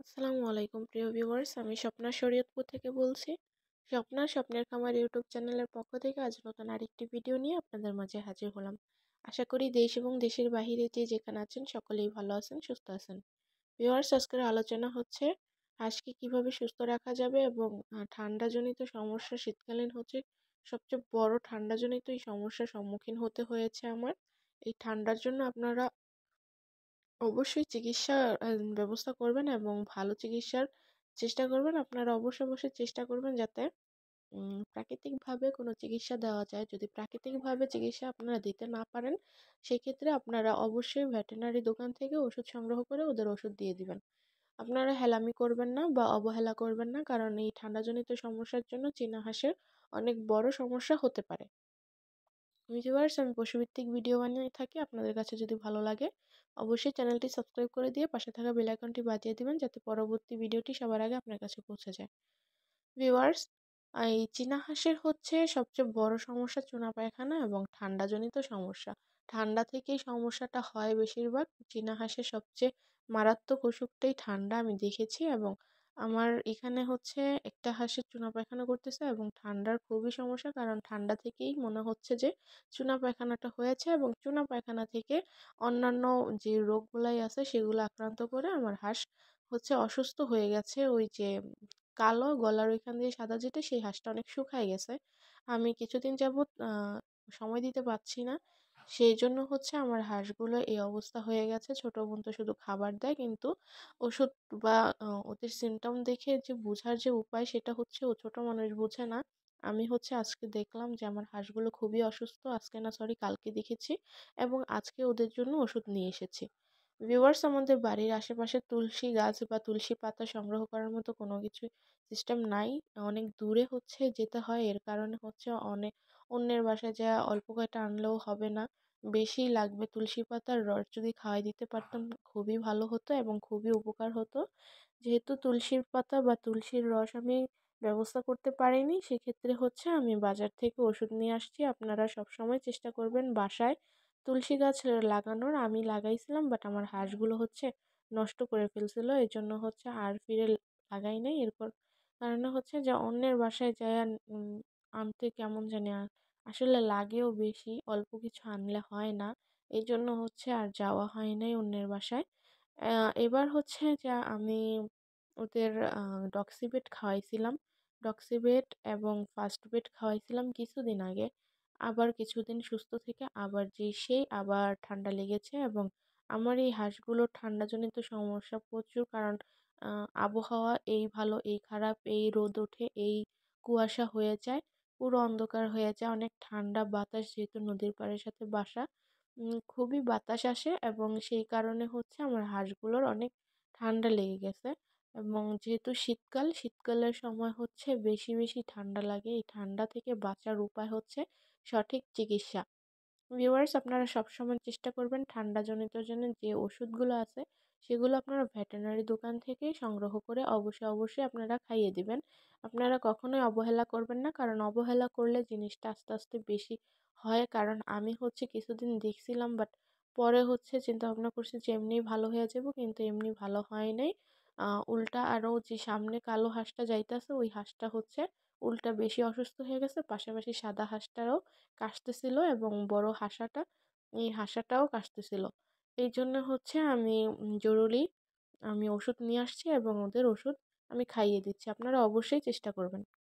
আসসালামু আলাইকুম প্রিয় ভিউয়ার্স, আমি স্বপ্না শরীয়তপুর থেকে বলছি। স্বপ্নের খামার ইউটিউব চ্যানেলের পক্ষ থেকে আজ নতুন আরেকটি ভিডিও নিয়ে আপনাদের মাঝে হাজির হলাম। আশা করি দেশ এবং দেশের বাহিরে যে যেখানে আছেন সকলেই ভালো আছেন, সুস্থ আছেন। ভিউয়ার্স, আজকের আলোচনা হচ্ছে হাঁসকে কিভাবে সুস্থ রাখা যাবে এবং ঠান্ডাজনিত সমস্যা শীতকালীন হচ্ছে সবচেয়ে বড় ঠান্ডাজনিত এই সমস্যার সম্মুখীন হতে হয়েছে আমার। এই ঠান্ডার জন্য আপনারা অবশ্যই চিকিৎসার ব্যবস্থা করবেন এবং ভালো চিকিৎসার চেষ্টা করবেন। আপনারা অবশ্যই চেষ্টা করবেন যাতে প্রাকৃতিকভাবে কোনো চিকিৎসা দেওয়া যায়। যদি প্রাকৃতিকভাবে চিকিৎসা আপনারা দিতে না পারেন, সেক্ষেত্রে আপনারা অবশ্যই ভেটেরিনারি দোকান থেকে ওষুধ সংগ্রহ করে ওদের ওষুধ দিয়ে দিবেন। আপনারা হেলামি করবেন না বা অবহেলা করবেন না, কারণ এই ঠান্ডাজনিত সমস্যার জন্য চীনা হাঁসের অনেক বড় সমস্যা হতে পারে। ভিউয়ার্স, আমি পশুভিত্তিক ভিডিও বানিয়ে থাকি। আপনাদের কাছে যদি ভালো লাগে অবশ্যই চ্যানেলটি সাবস্ক্রাইব করে দিয়ে পাশে থাকা বেল আইকনটি বাজিয়ে দিবেন, যাতে পরবর্তী ভিডিওটি সবার আগে আপনার কাছে পৌঁছে যায়। ভিউয়ার্স, এই চীনা হাঁসের হচ্ছে সবচেয়ে বড় সমস্যা চুনা পায়খানা এবং ঠান্ডাজনিত সমস্যা। ঠান্ডা থেকেই সমস্যাটা হয় বেশিরভাগ। চীনা হাঁসের সবচেয়ে মারাত্মক অসুখটাই ঠান্ডা আমি দেখেছি, এবং আমার এখানে হচ্ছে একটা হাঁসের চুনা পায়খানা করতেছে এবং ঠান্ডার খুবই সমস্যা, কারণ ঠান্ডা থেকেই মনে হচ্ছে যে চুনা পায়খানাটা হয়েছে, এবং চুনা পায়খানা থেকে অন্যান্য যে রোগগুলাই আছে সেগুলো আক্রান্ত করে আমার হাঁস হচ্ছে অসুস্থ হয়ে গেছে। ওই যে কালো গলার ওইখান দিয়ে সাদা যেটা, সেই হাঁসটা অনেক শুকায় গেছে। আমি কিছুদিন যাবৎ সময় দিতে পারছি না। সেই জন্য হচ্ছে আমার হাঁসগুলো এই অবস্থা হয়ে গেছে। ছোট বোন তো শুধু খাবার দেয়, কিন্তু ওষুধ বা ওদের সিমটম দেখে যে বোঝার যে উপায়, সেটা হচ্ছে ও ছোট মানুষ বোঝে না। আমি হচ্ছে আজকে দেখলাম যে আমার হাঁসগুলো খুবই অসুস্থ। আজকে না, সরি, কালকে দেখেছি এবং আজকে ওদের জন্য ওষুধ নিয়ে এসেছি। ভিউয়ার্স, আমাদের বাড়ির আশেপাশে তুলসী গাছ বা তুলসী পাতা সংগ্রহ করার মতো কোনো কিছু সিস্টেম নাই। অনেক দূরে হচ্ছে যেতে হয়। এর কারণে হচ্ছে অনেক অন্যের বাসায় যা অল্প কয়টা আনলেও হবে না, বেশি লাগবে। তুলসী পাতার রস যদি খাওয়াই দিতে পারতাম খুবই ভালো হতো এবং খুবই উপকার হতো। যেহেতু তুলসীর পাতা বা তুলসীর রস আমি ব্যবস্থা করতে পারিনি, সেক্ষেত্রে হচ্ছে আমি বাজার থেকে ওষুধ নিয়ে আসছি। আপনারা সবসময় চেষ্টা করবেন বাসায় তুলসী গাছ লাগানোর। আমি লাগাইছিলাম, বাট আমার হাঁসগুলো হচ্ছে নষ্ট করে ফেলছিল, এই জন্য হচ্ছে আর ফিরে লাগাই নাই। এরপর কারণে হচ্ছে যে অন্যের বাসায় যায় আনতে কেমন জানি আসলে লাগেও বেশি, অল্প কিছু আনলে হয় না। এই জন্য হচ্ছে আর যাওয়া হয় নাই অন্যের বাসায়। এবার হচ্ছে যে আমি ওদের ডক্সিবেট খাওয়াইছিলাম। ডক্সিবেট এবং ফাস্টবেট খাওয়াইছিলাম কিছুদিন আগে। আবার কিছুদিন সুস্থ থেকে আবার সেই আবার ঠান্ডা লেগেছে, এবং আমার এই হাঁসগুলোর ঠান্ডাজনিত সমস্যা প্রচুর। কারণ আবহাওয়া এই ভালো এই খারাপ, এই রোদ ওঠে এই কুয়াশা হয়ে যায়, পুরো অন্ধকার হয়ে যায়। অনেক ঠান্ডা বাতাস, যেহেতু নদীর পাড়ের সাথে বাসা, খুবই বাতাস আসে, এবং সেই কারণে হচ্ছে আমার হাঁসগুলোর অনেক ঠান্ডা লেগে গেছে। এবং যেহেতু শীতকালের সময় হচ্ছে বেশি ঠান্ডা লাগে। এই ঠান্ডা থেকে বাঁচার উপায় হচ্ছে সঠিক চিকিৎসা। ভিউয়ার্স, আপনারা সবসময় চেষ্টা করবেন ঠান্ডাজনিত জন্য যে ওষুধগুলো আছে সেগুলো আপনারা ভেটেরিনারি দোকান থেকেই সংগ্রহ করে অবশ্যই আপনারা খাইয়ে দিবেন। আপনারা কখনোই অবহেলা করবেন না, কারণ অবহেলা করলে জিনিসটা আস্তে আস্তে বেশি হয়। কারণ আমি হচ্ছে কিছুদিন দেখছিলাম, বাট পরে হচ্ছে চিন্তা ভাবনা করছি যে এমনিই ভালো হয়ে যাব, কিন্তু এমনি ভালো হয় নাই। উল্টা আরও যে সামনে কালো হাঁসটা যাইতেছে, ওই হাঁসটা হচ্ছে উল্টা বেশি অসুস্থ হয়ে গেছে। পাশাপাশি সাদা হাঁসটারও কাশতেছিল এবং বড় এই হাসাটাও কাশতেছিল। এই জন্য হচ্ছে আমি জরুরি আমি ওষুধ নিয়ে আসছি এবং ওদের ওষুধ আমি খাইয়ে দিচ্ছি। আপনারা অবশ্যই চেষ্টা করবেন।